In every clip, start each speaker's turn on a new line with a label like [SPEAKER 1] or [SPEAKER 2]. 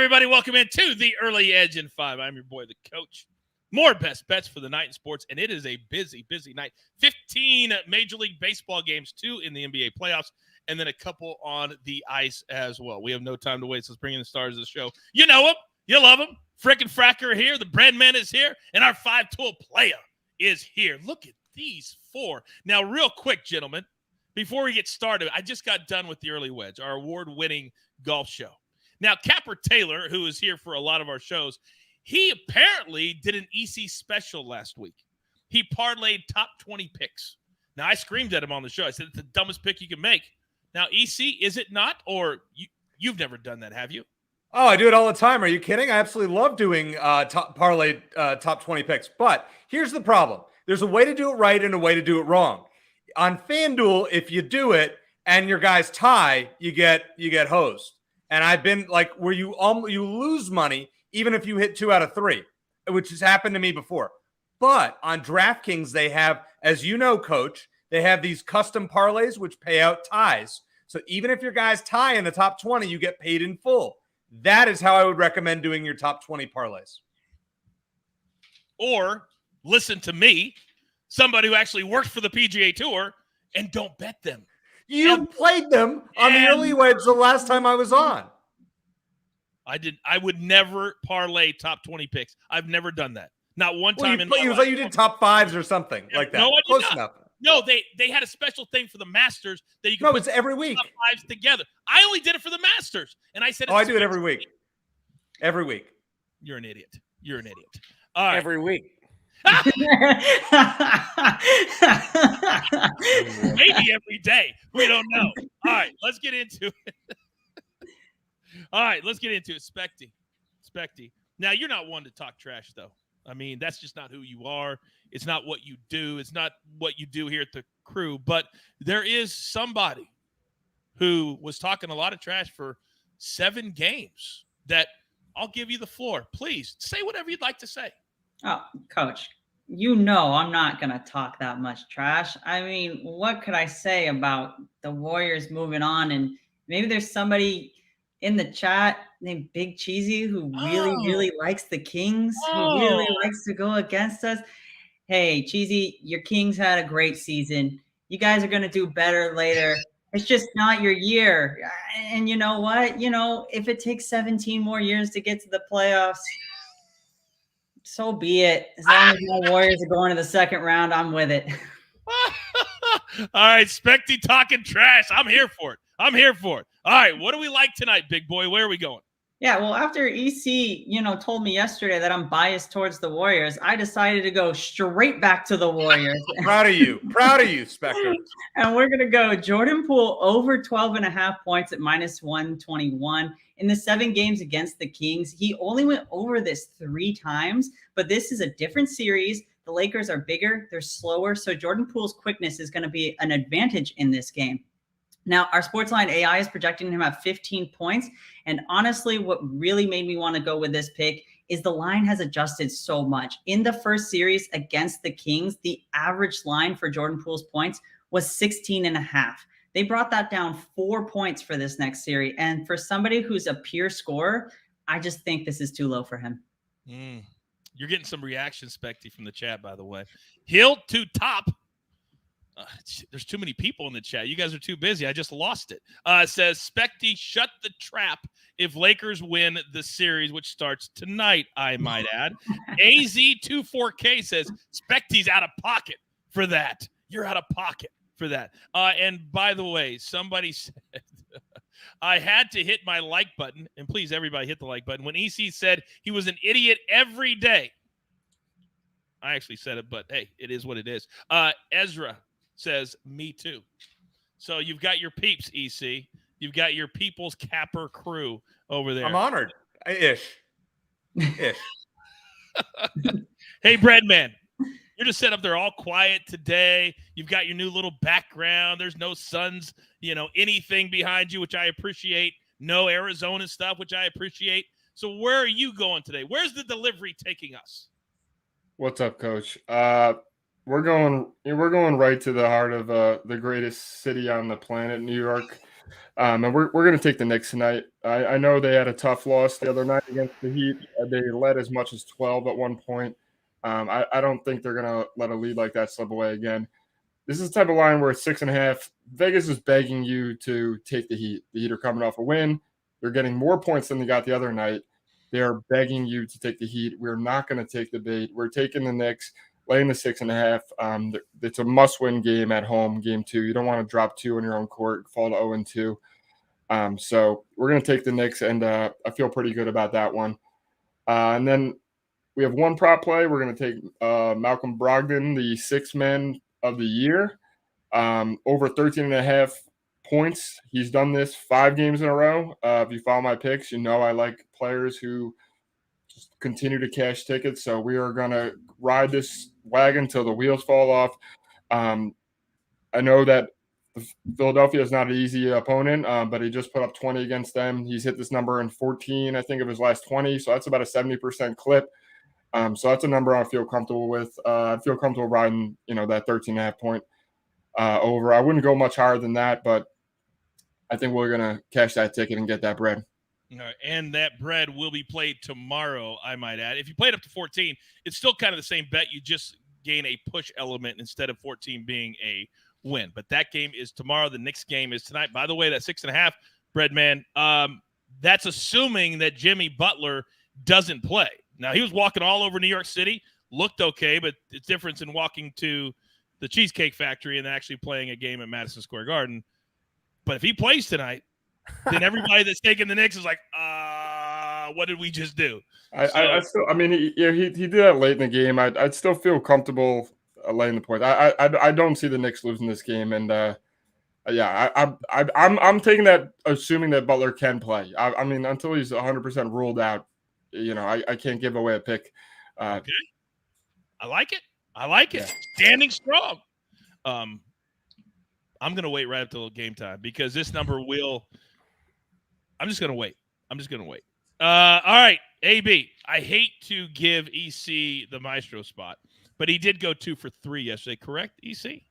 [SPEAKER 1] everybody? Welcome into the Early Edge in 5. I'm your boy, the coach. More best bets for the night in sports, and it is a busy, busy night. 15 Major League Baseball games, 2 in the NBA playoffs, and then a couple on the ice as well. We have no time to waste. Let's bring in the stars of the show. You know them. You love them. Frickin' Fracker here. The bread man is here, and our 5-tool player is here. Look at these 4. Now, real quick, gentlemen, before we get started, I just got done with the Early Wedge, our award-winning golf show. Now, Capper Taylor, who is here for a lot of our shows, he apparently did an EC special last week. He parlayed top 20 picks. Now, I screamed at him on the show. I said, it's the dumbest pick you can make. Now, EC, is it not? Or you've never done that, have you?
[SPEAKER 2] Oh, I do it all the time. Are you kidding? I absolutely love doing top 20 picks. But here's the problem. There's a way to do it right and a way to do it wrong. On FanDuel, if you do it and your guys tie, you get hosed. And I've been like where you lose money even if you hit 2 out of 3, which has happened to me before. But on DraftKings, they have, as you know, Coach, they have these custom parlays which pay out ties. So even if your guys tie in the top 20, you get paid in full. That is how I would recommend doing your top 20 parlays.
[SPEAKER 1] Or listen to me, somebody who actually worked for the PGA Tour, and don't bet them.
[SPEAKER 2] You played them on the Early Wedge the last time I was on.
[SPEAKER 1] I would never parlay top 20 picks. I've never done that. Not one time in my life.
[SPEAKER 2] It was like you did top 5s or something like that.
[SPEAKER 1] No, I did
[SPEAKER 2] Close
[SPEAKER 1] not.
[SPEAKER 2] enough.
[SPEAKER 1] No, they had a special thing for the Masters that you could put
[SPEAKER 2] it's every week.
[SPEAKER 1] top 5s together. I only did it for the Masters. And I said,
[SPEAKER 2] I do it every week. Every week.
[SPEAKER 1] You're an idiot. All right.
[SPEAKER 3] Every week.
[SPEAKER 1] Maybe every day. We don't know. All right, let's get into it. Specty. Now, you're not one to talk trash, though. I mean, that's just not who you are. It's not what you do. It's not what you do here at the crew. But there is somebody who was talking a lot of trash for 7 games that I'll give you the floor. Please say whatever you'd like to say.
[SPEAKER 4] Oh, Coach, you know I'm not going to talk that much trash. I mean, what could I say about the Warriors moving on? And maybe there's somebody in the chat named Big Cheesy who really likes the Kings, who really likes to go against us. Hey, Cheesy, your Kings had a great season. You guys are going to do better later. It's just not your year. And you know what? If it takes 17 more years to get to the playoffs, so be it. As long as my Warriors are going to the second round, I'm with it.
[SPEAKER 1] All right, Specty talking trash. I'm here for it. All right, what do we like tonight, big boy? Where are we going?
[SPEAKER 4] Yeah, well, after EC, told me yesterday that I'm biased towards the Warriors, I decided to go straight back to the Warriors.
[SPEAKER 2] Proud of you, Spector.
[SPEAKER 4] And we're going to go Jordan Poole over 12.5 points at -121. In the 7 games against the Kings, he only went over this 3 times, but this is a different series. The Lakers are bigger, they're slower, so Jordan Poole's quickness is going to be an advantage in this game. Now, our SportsLine AI is projecting him at 15 points. And honestly, what really made me want to go with this pick is the line has adjusted so much. In the first series against the Kings, the average line for Jordan Poole's points was 16.5. They brought that down 4 points for this next series. And for somebody who's a pure scorer, I just think this is too low for him.
[SPEAKER 1] You're getting some reaction, Specty, from the chat, by the way. Hill to top. There's too many people in the chat. You guys are too busy. I just lost it. It says, Specty, shut the trap if Lakers win the series, which starts tonight, I might add. AZ24K says, Specty's out of pocket for that. You're out of pocket for that. And by the way, somebody said, I had to hit my like button, and please, everybody hit the like button, when EC said he was an idiot every day. I actually said it, but hey, it is what it is. Ezra says, me too. So you've got your peeps, EC. You've got your People's Capper crew over there.
[SPEAKER 2] I'm honored. Ish.
[SPEAKER 1] Hey, Breadman, you're just sitting up there all quiet today. You've got your new little background. There's no Suns, anything behind you, which I appreciate. No Arizona stuff, which I appreciate. So where are you going today? Where's the delivery taking us?
[SPEAKER 3] What's up, Coach? We're going right to the heart of the greatest city on the planet, New York. And we're going to take the Knicks tonight. I know they had a tough loss the other night against the Heat. They led as much as 12 at one point. I don't think they're going to let a lead like that slip away again. This is the type of line where it's 6.5. Vegas is begging you to take the Heat. The Heat are coming off a win. They're getting more points than they got the other night. They are begging you to take the Heat. We're not going to take the bait. We're taking the Knicks, laying the 6.5. It's a must-win game at home, game 2. You don't want to drop 2 on your own court, fall to 0-2. So we're going to take the Knicks, and I feel pretty good about that one. And then we have one prop play. We're going to take Malcolm Brogdon, the sixth man of the year, over 13.5 points. He's done this 5 games in a row. If you follow my picks, you know I like players who just continue to cash tickets. So we are going to ride this wagon till the wheels fall off. I know that Philadelphia is not an easy opponent, but he just put up 20 against them. He's hit this number in 14, I think, of his last 20. So that's about a 70% clip. So that's a number I feel comfortable with. I feel comfortable riding, that 13.5 point over. I wouldn't go much higher than that, but I think we're going to cash that ticket and get that bread.
[SPEAKER 1] All right, and that bread will be played tomorrow, I might add. If you played up to 14, it's still kind of the same bet. You just gain a push element instead of 14 being a win. But that game is tomorrow. The Knicks game is tonight. By the way, that 6.5, bread man, that's assuming that Jimmy Butler doesn't play. Now, he was walking all over New York City, looked okay, but it's different in walking to the Cheesecake Factory and actually playing a game at Madison Square Garden. But if he plays tonight, then everybody that's taking the Knicks is like, what did we just do?
[SPEAKER 3] He did that late in the game. I'd still feel comfortable laying the points. I don't see the Knicks losing this game, and I'm taking that, assuming that Butler can play. I mean, until he's 100% ruled out, I can't give away a pick.
[SPEAKER 1] Okay, I like it. Yeah. Standing strong. I'm going to wait right up till game time because this number will – I'm just going to wait. All right, AB. I hate to give EC the maestro spot, but he did go 2 for 3 yesterday, correct, EC?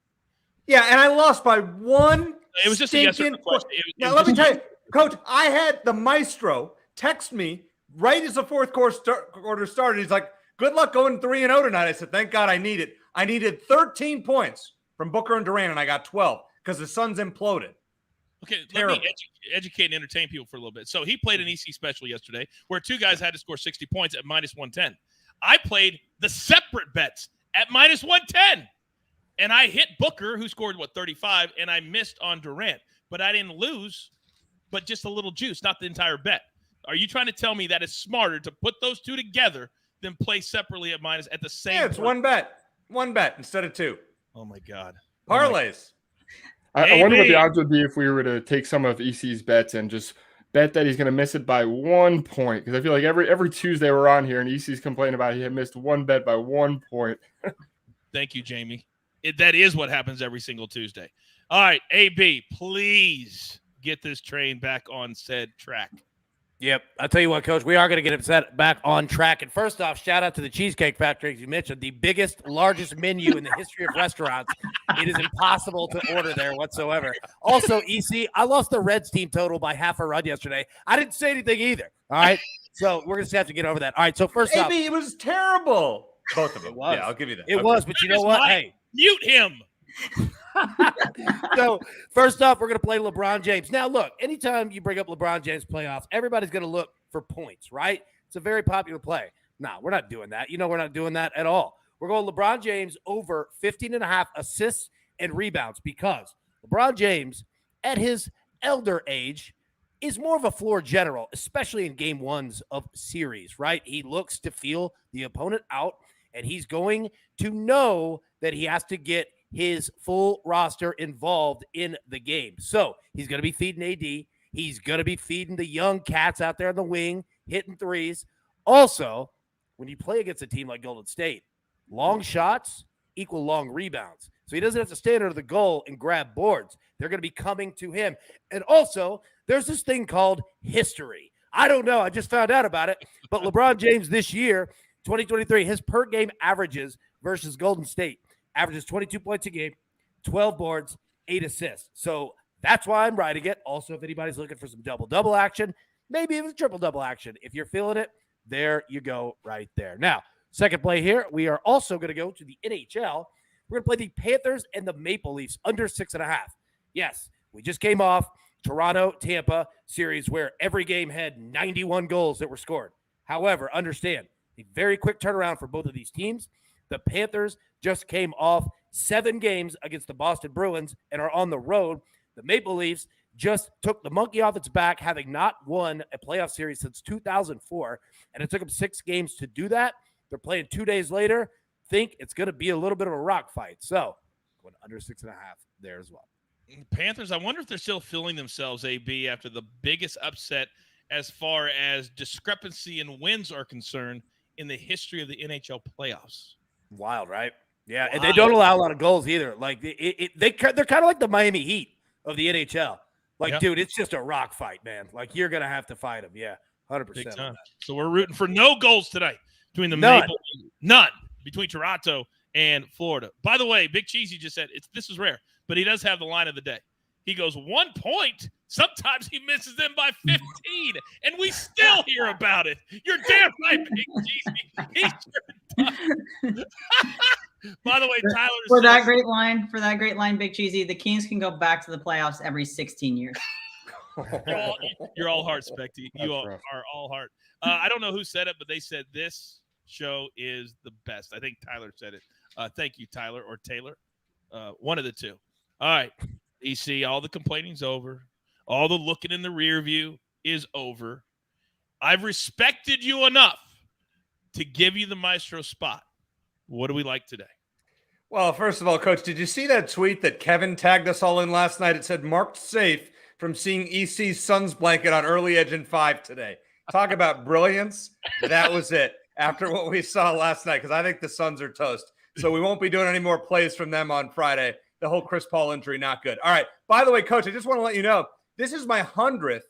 [SPEAKER 2] Yeah, and I lost by 1.
[SPEAKER 1] It was just a yes or no question.
[SPEAKER 2] Now, let me tell you, Coach, I had the maestro text me right as the fourth quarter started. He's like, good luck going 3-0 tonight. I said, thank God I need it. I needed 13 points from Booker and Durant, and I got 12 because the Suns imploded.
[SPEAKER 1] Okay, let me educate and entertain people for a little bit. So he played an EC special yesterday where 2 guys had to score 60 points at -110. I played the separate bets at -110. And I hit Booker, who scored, 35, and I missed on Durant. But I didn't lose, but just a little juice, not the entire bet. Are you trying to tell me that it's smarter to put those 2 together than play separately at the same?
[SPEAKER 2] Yeah, it's one bet instead of 2.
[SPEAKER 1] Oh, my God.
[SPEAKER 2] Parlays.
[SPEAKER 3] I wonder what the odds would be if we were to take some of EC's bets and just bet that he's going to miss it by 1 point. Because I feel like every Tuesday we're on here and EC's complaining about he had missed one bet by 1 point.
[SPEAKER 1] Thank you, Jamie. That is what happens every single Tuesday. All right, AB, please get this train back on said track.
[SPEAKER 5] Yep. I'll tell you what, Coach, we are going to get it set back on track. And first off, shout out to the Cheesecake Factory, as you mentioned, the biggest, largest menu in the history of restaurants. It is impossible to order there whatsoever. Also, EC, I lost the Reds team total by half a run yesterday. I didn't say anything either. All right. So we're going to have to get over that. All right. So first off.
[SPEAKER 2] AB, it was terrible. Both of them.
[SPEAKER 5] It was.
[SPEAKER 2] Yeah, I'll give you that.
[SPEAKER 5] It was, but you know what? Hey.
[SPEAKER 1] Mute him.
[SPEAKER 5] So first off, we're going to play LeBron James. Now, look, anytime you bring up LeBron James playoffs, everybody's going to look for points, right? It's a very popular play. No, we're not doing that. We're not doing that at all. We're going LeBron James over 15.5 assists and rebounds because LeBron James, at his elder age, is more of a floor general, especially in game 1s of series, right? He looks to feel the opponent out, and he's going to know that he has to get his full roster involved in the game. So he's going to be feeding AD. He's going to be feeding the young cats out there on the wing, hitting threes. Also, when you play against a team like Golden State, long shots equal long rebounds. So he doesn't have to stand under the goal and grab boards. They're going to be coming to him. And also, there's this thing called history. I don't know. I just found out about it. But LeBron James this year, 2023, his per game averages versus Golden State averages 22 points a game, 12 boards, 8 assists. So That's why I'm writing it. Also, if anybody's looking for some double-double action, maybe even triple-double action, if you're feeling it, there you go right there. Now, second play here, we are also going to go to the NHL. We're going to play the Panthers and the Maple Leafs under 6.5. Yes, we just came off Toronto-Tampa series where every game had 91 goals that were scored. However, understand, a very quick turnaround for both of these teams. The Panthers just came off 7 games against the Boston Bruins and are on the road. The Maple Leafs just took the monkey off its back, having not won a playoff series since 2004, and it took them 6 games to do that. They're playing 2 days later. Think it's going to be a little bit of a rock fight. So, going under 6.5 there as well.
[SPEAKER 1] Panthers, I wonder if they're still feeling themselves, AB, after the biggest upset as far as discrepancy in wins are concerned in the history of the NHL playoffs.
[SPEAKER 5] Wild, right? Yeah, and they don't allow a lot of goals either. Like they're kind of like the Miami Heat of the NHL. Like, dude, it's just a rock fight, man. Like, you're gonna have to fight them. Yeah, 100%.
[SPEAKER 1] So we're rooting for no goals tonight between the Maple, none between Toronto and Florida. By the way, Big Cheesy just said this is rare, but he does have the line of the day. He goes 1 point. Sometimes he misses them by 15, and we still hear about it. You're damn right, Big Cheesy. He sure does. By the way, Tyler,
[SPEAKER 4] for that great line, Big Cheesy, the Kings can go back to the playoffs every 16 years.
[SPEAKER 1] You're all heart, Specty. You are all heart. I don't know who said it, but they said this show is the best. I think Tyler said it. Thank you, Tyler or Taylor. One of the two. All right. EC, all the complaining's over. All the looking in the rear view is over. I've respected you enough to give you the maestro spot. What do we like today?
[SPEAKER 2] Well, first of all, Coach, did you see that tweet that Kevin tagged us all in last night? It said, marked safe from seeing EC's son's blanket on early edge in 5 today. Talk about brilliance. That was it after what we saw last night, because I think the Suns are toast. So we won't be doing any more plays from them on Friday. The whole Chris Paul injury, not good. All right. By the way, Coach, I just want to let you know, this is my 100th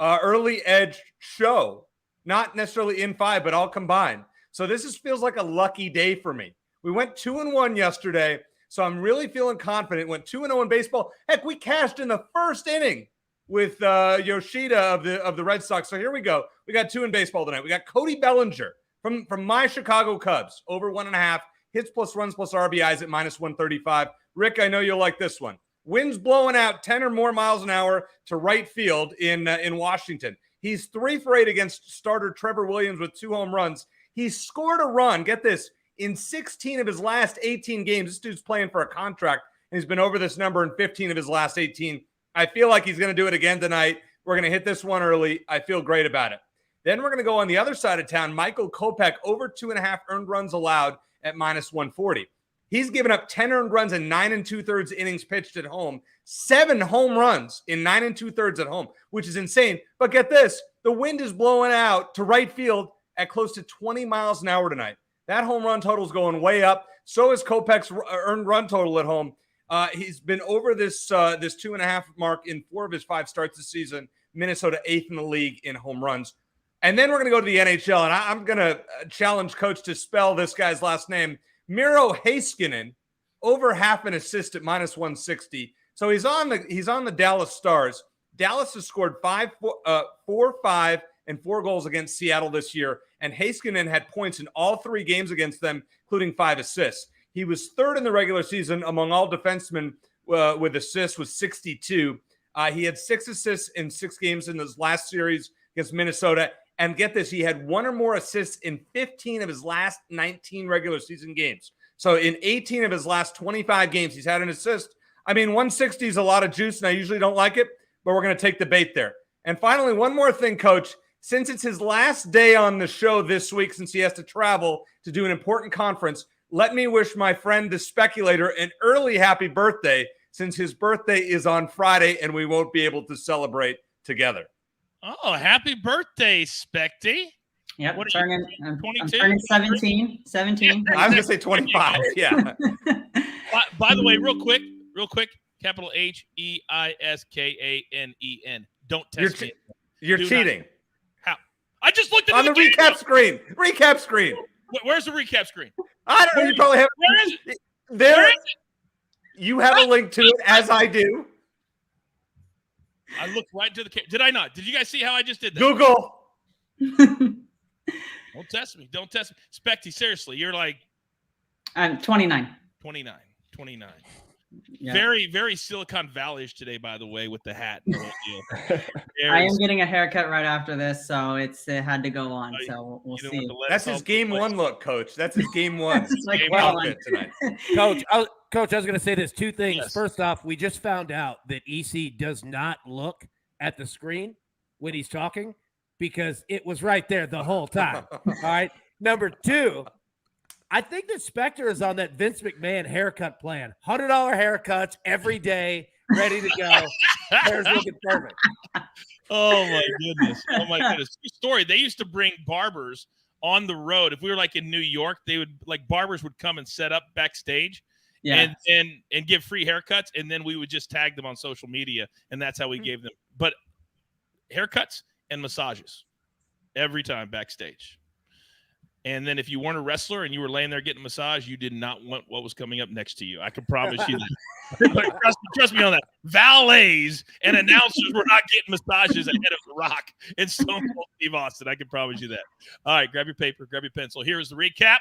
[SPEAKER 2] early edge show. Not necessarily in 5, but all combined. So this feels like a lucky day for me. We went 2-1 yesterday, so I'm really feeling confident. Went 2-0 in baseball. Heck, we cashed in the first inning with Yoshida of the Red Sox. So here we go. We got 2 in baseball tonight. We got Cody Bellinger from my Chicago Cubs, over 1.5 hits plus runs plus RBIs at -135. Rick, I know you'll like this one. Winds blowing out 10 or more miles an hour to right field in Washington. He's 3 for 8 against starter Trevor Williams with 2 home runs. He's scored a run, get this, in 16 of his last 18 games. This dude's playing for a contract, and he's been over this number in 15 of his last 18. I feel like he's going to do it again tonight. We're going to hit this one early. I feel great about it. Then we're going to go on the other side of town. Michael Kopech, over 2.5 earned runs allowed at -140. He's given up 10 earned runs in 9 2/3 innings pitched at home, 7 home runs in 9 2/3 at home, which is insane. But get this, the wind is blowing out to right field at close to 20 miles an hour tonight. That home run total is going way up. So is Kopech's earned run total at home. He's been over this 2.5 mark in 4 of his 5 starts this season. Minnesota 8th in the league in home runs. And then we're going to go to the NHL, and I'm going to challenge Coach to spell this guy's last name. Miro Heiskanen, over half an assist at -160. So he's on the Dallas Stars. Dallas has scored 4, 5, and 4 goals against Seattle this year, and Heiskanen had points in all 3 games against them, including 5 assists. He was 3rd in the regular season among all defensemen with assists with 62. He had 6 assists in 6 games in his last series against Minnesota. And get this, he had 1 or more assists in 15 of his last 19 regular season games. So in 18 of his last 25 games, he's had an assist. I mean, 160 is a lot of juice, and I usually don't like it, but we're going to take the bait there. And finally, one more thing, Coach. Since it's his last day on the show this week, since he has to travel to do an important conference, let me wish my friend, the speculator, an early happy birthday, since his birthday is on Friday and we won't be able to celebrate together.
[SPEAKER 1] Oh, happy birthday, Specty.
[SPEAKER 4] Yep,
[SPEAKER 1] What
[SPEAKER 4] I'm turning 17. 17.
[SPEAKER 2] I was going to say 25, yeah.
[SPEAKER 1] By the way, real quick, capital Heiskanen. Don't test me.
[SPEAKER 2] You're cheating.
[SPEAKER 1] How? I just looked at
[SPEAKER 2] on the recap screen. Recap screen.
[SPEAKER 1] Where's the recap screen?
[SPEAKER 2] I don't know. You probably have.
[SPEAKER 1] Where is it?
[SPEAKER 2] There.
[SPEAKER 1] Where is it?
[SPEAKER 2] You have a link to it, as I do.
[SPEAKER 1] I looked right into the camera. Did I not? Did you guys see how I just did that?
[SPEAKER 2] Google.
[SPEAKER 1] Don't test me. Don't test me. Specty, seriously, you're like
[SPEAKER 4] 29.
[SPEAKER 1] 29.
[SPEAKER 4] Yeah.
[SPEAKER 1] Very, very Silicon Valley-ish today, by the way, with the hat.
[SPEAKER 4] I am getting a haircut right after this, so it had to go on. So we'll see.
[SPEAKER 2] That's his game one look, Coach. That's his game one.
[SPEAKER 4] Like,
[SPEAKER 2] outfit tonight.
[SPEAKER 5] Coach, I was going to say this. Two things.
[SPEAKER 1] Yes.
[SPEAKER 5] First off, we just found out that EC does not look at the screen when he's talking because it was right there the whole time. All right. Number two, I think that Spector is on that Vince McMahon haircut plan. $100 haircuts every day, ready to go. Hair's looking perfect.
[SPEAKER 1] Oh my goodness. True story. They used to bring barbers on the road. If we were like in New York, they would barbers would come and set up backstage and give free haircuts. And then we would just tag them on social media. And that's how we gave them. But haircuts and massages every time backstage. And then if you weren't a wrestler and you were laying there getting a massage, you did not want what was coming up next to you. I can promise you that. Like, trust me on that. Valets and announcers were not getting massages ahead of The Rock and Stone Cold Steve Austin. I can promise you that. All right, grab your paper, grab your pencil. Here is the recap.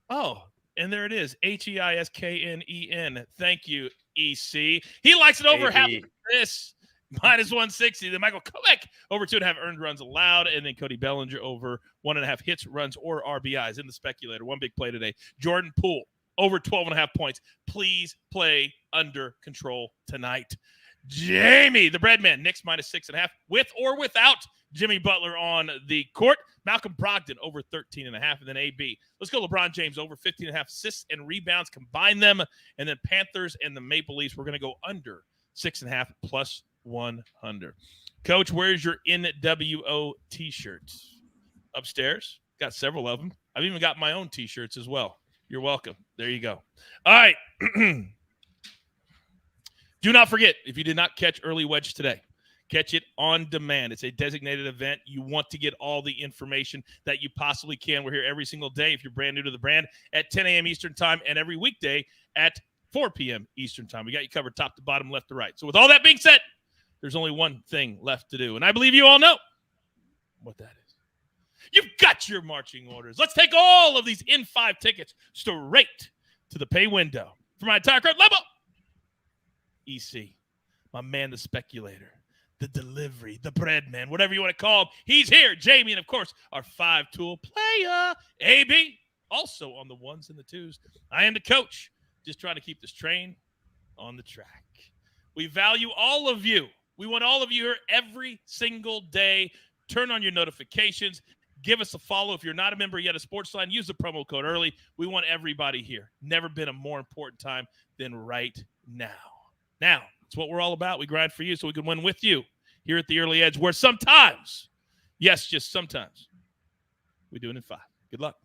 [SPEAKER 1] Oh, and there it is. HEISKNEN. Thank you, EC. He likes it over half of this. Minus 160. Then Michael Kovac over 2.5 earned runs allowed. And then Cody Bellinger over 1.5 hits, runs, or RBIs in the speculator. One big play today. Jordan Poole over 12.5 points. Please play under control tonight. Jamie, the Breadman, Knicks minus 6.5 with or without Jimmy Butler on the court. Malcolm Brogdon over 13.5. And then AB. Let's go LeBron James over 15.5 assists and rebounds. Combine them. And then Panthers and the Maple Leafs. We're going to go under 6.5 plus 100. Coach, where's your NWO t-shirts? Upstairs. Got several of them. I've even got my own t-shirts as well. You're welcome. There you go. All right. Do not forget, if you did not catch Early Wedge today, catch it on demand. It's a designated event. You want to get all the information that you possibly can. We're here every single day if you're brand new to the brand at 10 a.m. Eastern time and every weekday at 4 p.m. Eastern time. We got you covered top to bottom, left to right. So with all that being said, there's only one thing left to do, and I believe you all know what that is. You've got your marching orders. Let's take all of these in-5 tickets straight to the pay window. For my entire crowd, level EC, my man, the speculator, the delivery, the bread man, whatever you want to call him. He's here. Jamie, and of course, our 5-tool player, AB, also on the ones and the twos. I am the coach, just trying to keep this train on the track. We value all of you. We want all of you here every single day. Turn on your notifications. Give us a follow. If you're not a member yet of SportsLine, use the promo code early. We want everybody here. Never been a more important time than right now. Now, it's what we're all about. We grind for you so we can win with you here at the Early Edge, where sometimes, yes, just sometimes, we do it in 5. Good luck.